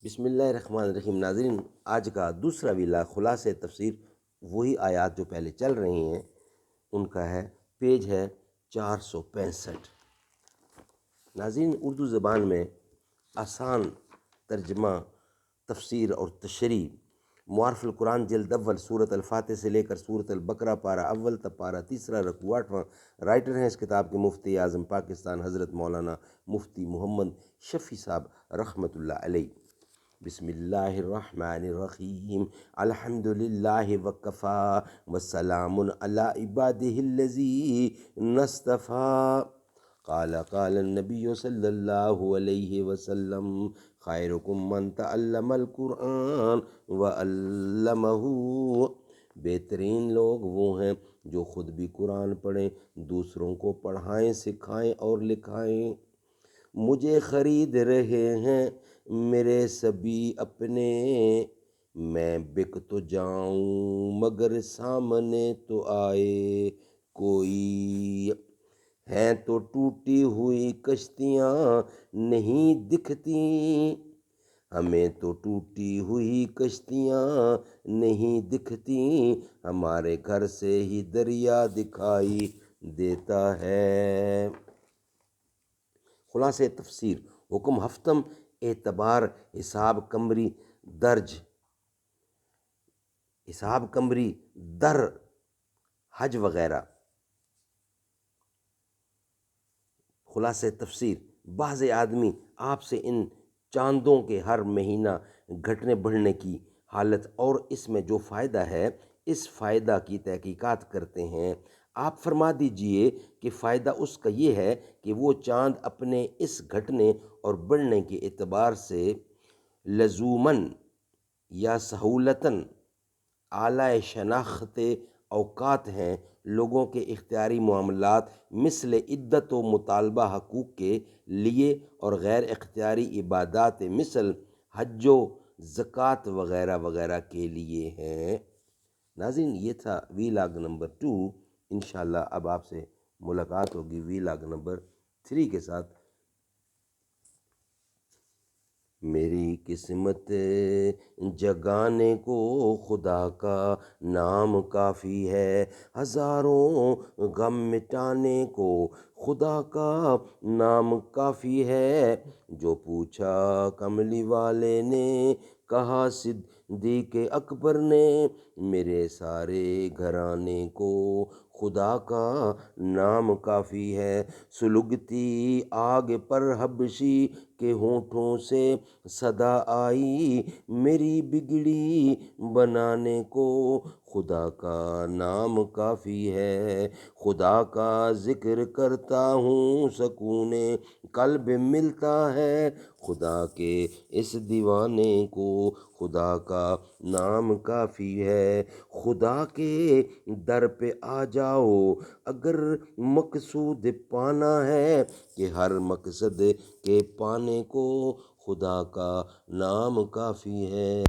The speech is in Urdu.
بسم اللہ الرحمن الرحیم۔ ناظرین، آج کا دوسرا ویلا خلاصہ تفسیر وہی آیات جو پہلے چل رہی ہیں ان کا ہے، پیج ہے 465۔ ناظرین، اردو زبان میں آسان ترجمہ، تفسیر اور تشریح معارف القرآن جلد اول سورۃ الفاتح سے لے کر سورۃ البقرہ پارہ اول تک پارہ تیسرا رکوع 8واں۔ رائٹر ہیں اس کتاب کے مفتی اعظم پاکستان حضرت مولانا مفتی محمد شفیع صاحب رحمۃ اللہ علیہ۔ بسم اللہ الرحمن الرحیم۔ الحمد للہ وکفیٰ وسلام علی عبادہ الذین اصطفیٰ۔ قال النبی صلی اللہ علیہ وسلم خیرکم من تعلم القرآن وعلمہ۔ بہترین لوگ وہ ہیں جو خود بھی قرآن پڑھیں، دوسروں کو پڑھائیں، سکھائیں اور لکھائیں۔ مجھے خرید رہے ہیں میرے سبھی اپنے، میں بک تو جاؤں مگر سامنے تو آئے کوئی۔ ہیں تو ٹوٹی ہوئی کشتیاں نہیں دکھتی، ہمیں تو ٹوٹی ہوئی کشتیاں نہیں دکھتی، ہمارے گھر سے ہی دریا دکھائی دیتا ہے۔ خلاصہ تفسیر۔ حکم ہفتم، اعتبار حساب قمری درج، حساب قمری در حج وغیرہ۔ خلاصہ تفسیر۔ بعض آدمی آپ سے ان چاندوں کے ہر مہینہ گھٹنے بڑھنے کی حالت اور اس میں جو فائدہ ہے اس فائدہ کی تحقیقات کرتے ہیں۔ آپ فرما دیجئے کہ فائدہ اس کا یہ ہے کہ وہ چاند اپنے اس گھٹنے اور بڑھنے کے اعتبار سے لزوماً یا سہولتاً اعلی شناخت اوقات ہیں، لوگوں کے اختیاری معاملات مثل عدت و مطالبہ حقوق کے لیے اور غیر اختیاری عبادات مثل حج و زکوٰۃ وغیرہ وغیرہ کے لیے ہیں۔ ناظرین، یہ تھا ویلاگ نمبر 2۔ انشاءاللہ اب آپ سے ملاقات ہوگی ویلاگ نمبر 3 کے ساتھ۔ میری قسمت جگانے کو خدا کا نام کافی ہے، ہزاروں غم مٹانے کو خدا کا نام کافی ہے۔ جو پوچھا کملی والے نے، کہا صدیق اکبر نے، میرے سارے گھرانے کو خدا کا نام کافی ہے۔ سلگتی آگ پر حبشی کے ہونٹوں سے صدا آئی، میری بگڑی بنانے کو خدا کا نام کافی ہے۔ خدا کا ذکر کرتا ہوں سکون قلب ملتا ہے، خدا کے اس دیوانے کو خدا کا نام کافی ہے۔ خدا کے در پہ آ جاؤ اگر مقصود پانا ہے، کہ ہر مقصد کے پانے کو خدا کا نام کافی ہے۔